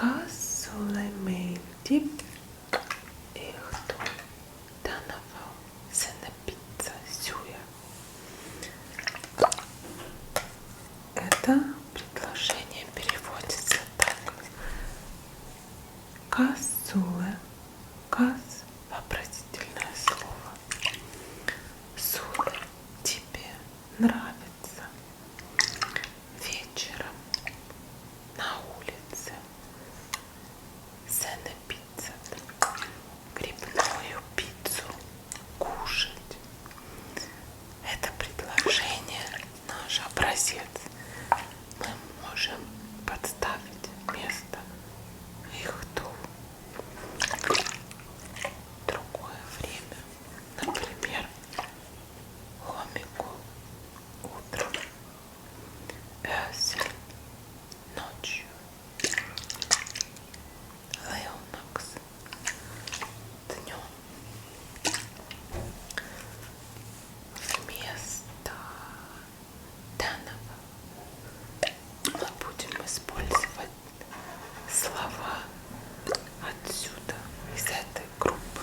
sulle meeldi õhtul tänaval sööda pitsa сюя. Это предложение переводится так. Kas sulle, kas вопросительное слово. Sulle тебе нравится вечером на улице sööda пиццат, грибную пиццу кушать. Это предложение наш образец. Мы можем подставить вместо ыхту другое время. Например, хомикул утром, öösel ночью, lõunaks днем. Вместо tänaval мы будем использовать слова отсюда, из этой группы.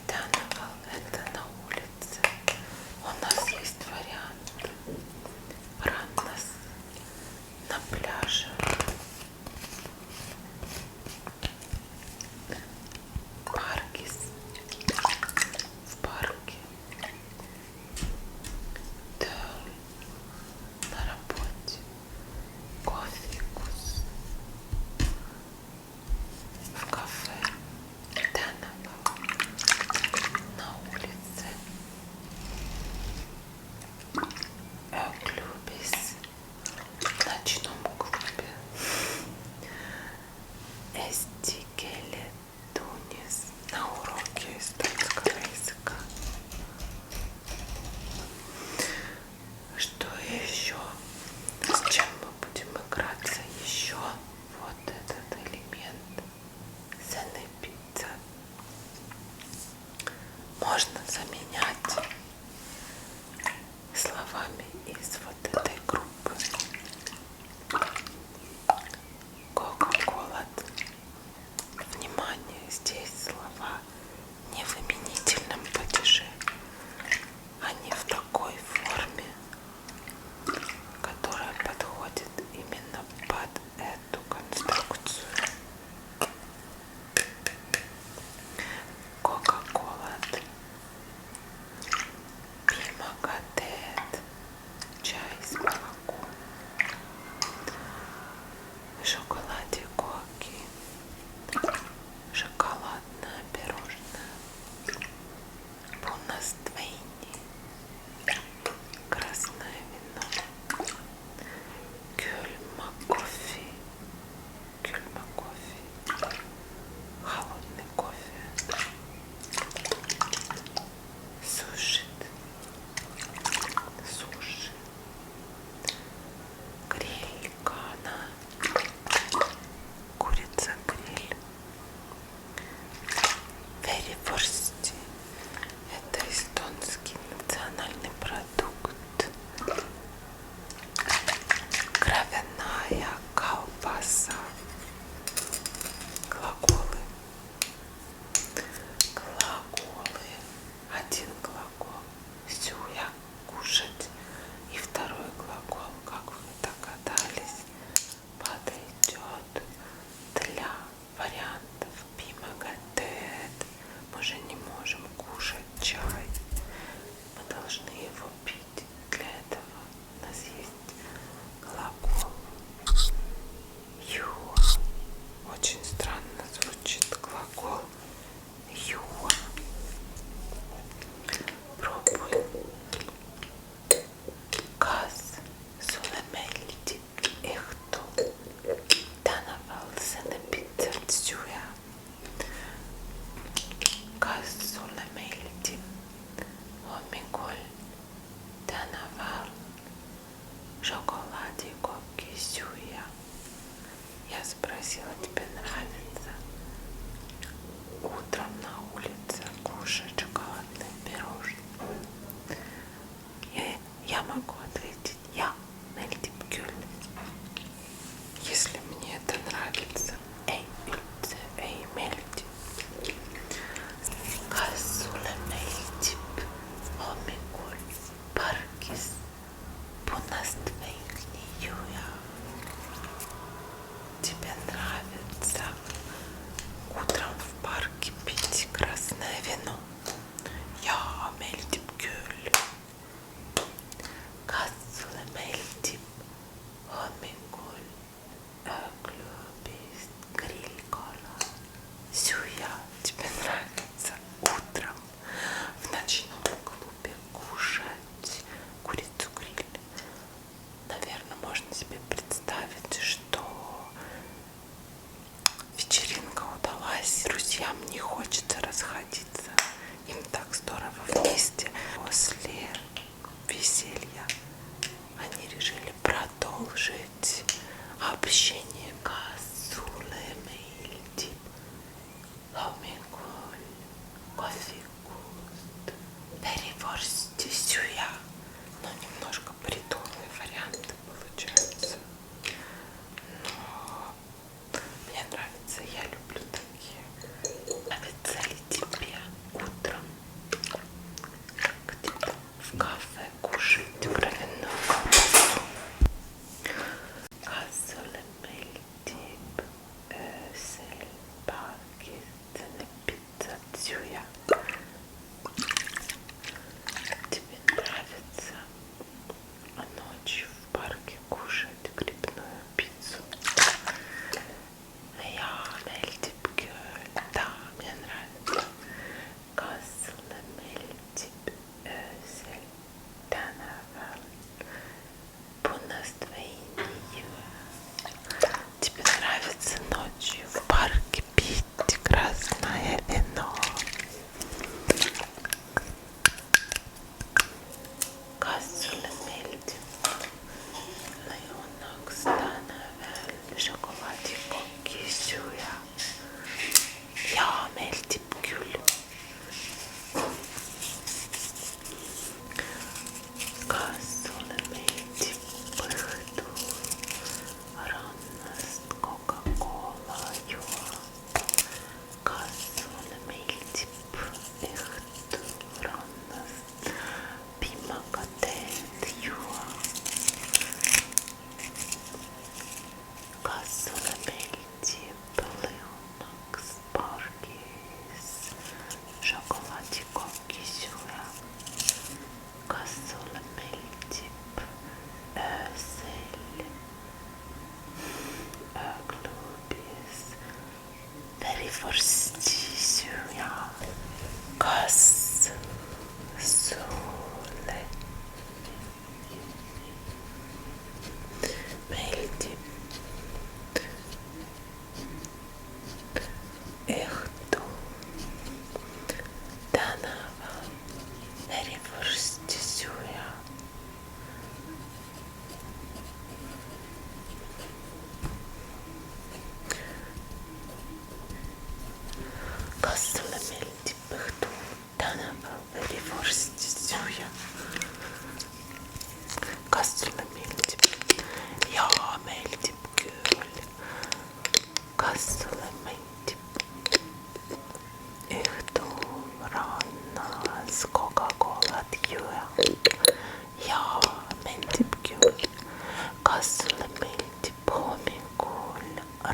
Tänaval — это на улице. У нас есть вариант раннос на пляже. Паркис в парке. Töl на работе. Кофекус в кафе. Tänaval на улице. Ööklubis в ночном клубе. Eesti keele tunnis на уроке эстонского языка. Что еще? С чем мы будем играться еще? Вот этот элемент sööda pitsa можно заменять словами из вот этой группы. Кока-кола. Внимание, здесь слова не в именительном падеже, они в такой форме, которая подходит именно под эту конструкцию. Кока-кола, пимагатет, чай с молоком, шоколаде коки, шоколадное пирожное, пунаствейни, красное вино, кюльма кофе, холодный кофе, суши, гриль, кана, курица гриль, верифорсти — это эстонский национальный продукт, кровяная колбаса, глаголы, один глагол сюя кушать и второй глагол, как вы догадались, подойдет для вариантов пимагатет. Мы же не можем кушать чай, мы должны его пить. Для этого у нас есть глагол юа. Очень странно звучит глагол юа. Пробуем. Kas sulle meeldib õhtul tänaval sööda pitsat süüa? Kas sulle meeldib hommikul tänaval шоколадикоки сюя? Я спросила, тебе нравится утром на улице кушать шоколадные пирожные? Я могу ответить, я meeldib küll. настроению. Тебе нравится утром в парке пить красное вино? Ja, meeldib küll. Kas sulle meeldib hommikul klubis grillkala süüa? Тебе нравится утром в ночном клубе кушать курицу гриль? Наверное, можно себе представить, что вечеринка удалась, друзьям не хочется расходиться, им так здорово вместе. После веселья они решили продолжить общение. Касуле meeldib hommikul kohvikust verivorsti süüa. Ну, немножко придуманные варианты получаются. Но мне нравится, я люблю такие. Нравится ли тебе утром где-то в кафе кушать кровяную колбасу? Касуле meeldib öösel pargis pitsat süüa? Тебе нравится ночью в парке кушать грибную пиццу? Ja, meeldib küll. Да, мне нравится. Kas sulle meeldib öösel tänaval punast veini juua? Тебе нравится ночью в парке пить красное вино? Kas sulle meeldib lõunaks tänaval šokolaadikoki süüa? Jaa, meeldib küll. Kas sulle meeldib õhtul rannast Coca-Cola juua? Kas sulle meeldib õhtul rannast piimaga teed juua? Kas sulle meeldib lõunaks pargis šokolaadikoki süüa? Kas sulle meeldib öösel ööklubis verivorsti süüa? Kas sulle meeldib õhtul tänaval verivorsti süüa? Kas sulle meeldib õhtul tänaval verivorsti süüa? Kas sulle meeldib? Jaa, meeldib küll. Kas sulle meeldib õhtul rannas Coca-Colat juua? Jaa, meeldib küll. Kas sulle meeldib hommikul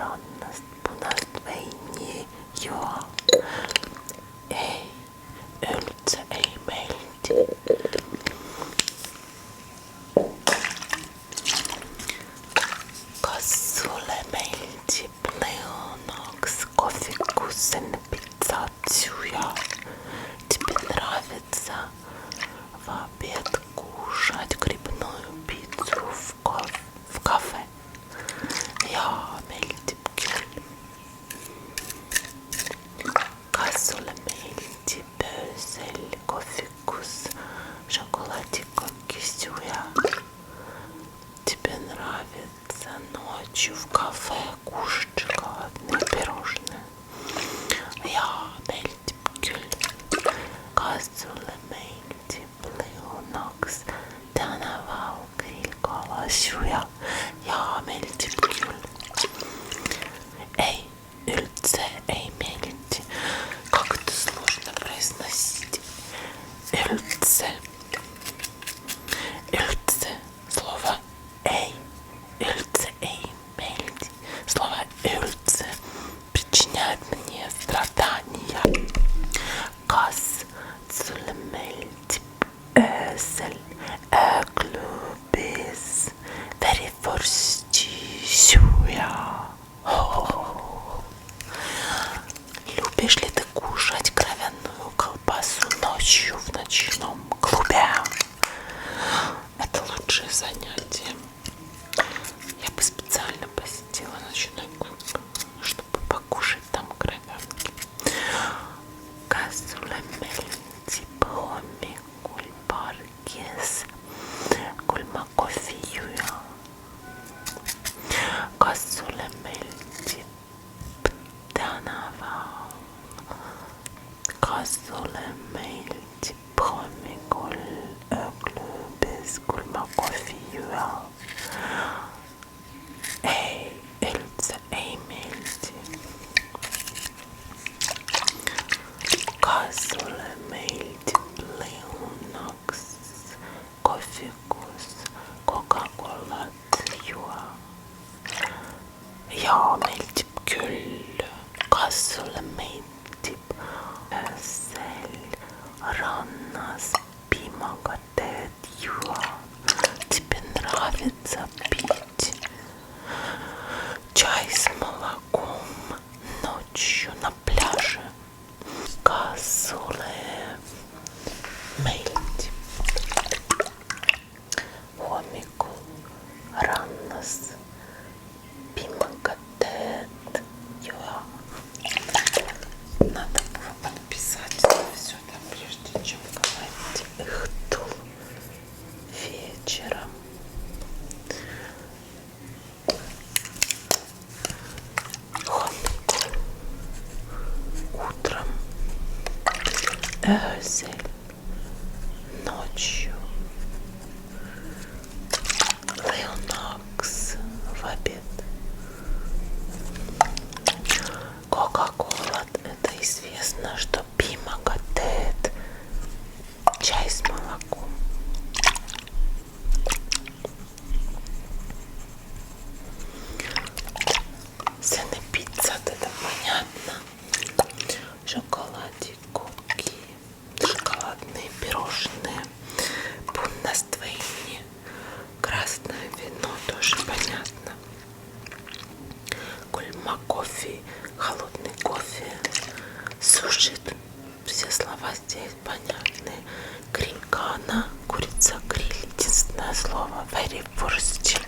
rannast punast veini juua? Ei, üldse ei meeldi. Kas sulle meeldib lõunaks kohvikusse pitsat süüa? Тебе нравится в обед кушать грибную пиццу в кафе? Jaa, meeldib küll. Kas sulle meeldib öösel kohvikus šokolaadikoki süüa? Тебе нравится ночью в кафе кушать шоколадные пирожные? Jaa, meeldib küll. Kas sulle meeldib lõunaks tänaval grillkala süüa? Jaa, meeldib küll. Ei, üldse ei meeldi. Как это сложно произносить. Üldse. Üldse. Слово Варифорсти сюя. Любишь ли ты кушать кровяную колбасу ночью в ночном клубе? Это лучшее занятие. Я бы специально посетила ночной клуб, чтобы покушать там кровянки. Касулемельти проми кульпаркес кульмакофиюя. Касулемельти птанава. Kasulemmeilti hommikul öklubis kulmakoffijuja. Ei üldse ei meeldi. Kas sulle meeldib lõunaks kohvikus Coca-Colat juua? Jaa, meeldib küll. Kas sulle meeldib öösel rannas piimaga teed juua? Тебе нравится пить чай с молоком ночью на пляже? Kas sulle meeldib hommikul rannas piimaga teed juua? Надо было подписать все это, прежде чем говорить ихтул вечером. Hommikul утром. Öösel ночью. Lõunaks в обед. Кока-кола, это известно, что пимага теет чай с молоком. Сены пицца, это понятно. Шоколади, куки, шоколадные пирожные, буннаствейни, красное вино, тоже понятно. Кульма кофе, холодный кофе, суши, все слова здесь понятны. Гринкана, курица гриль, единственное слово варифорсти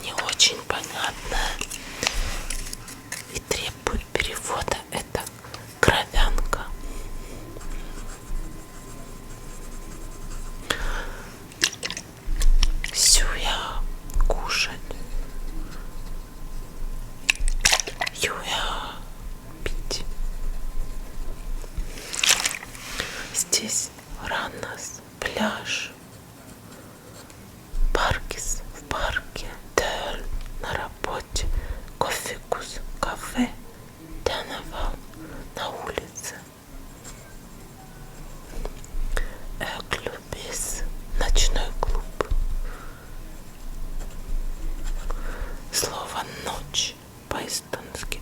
не очень понятно и требует перевода. Это кровянка. Сюя кушать. Юя пить. Здесь раннас, пляж, паркис в парке, тел на работе, кофекус, кафе, танавал на улице, клубис, ночной клуб. Слово ночь по-эстонски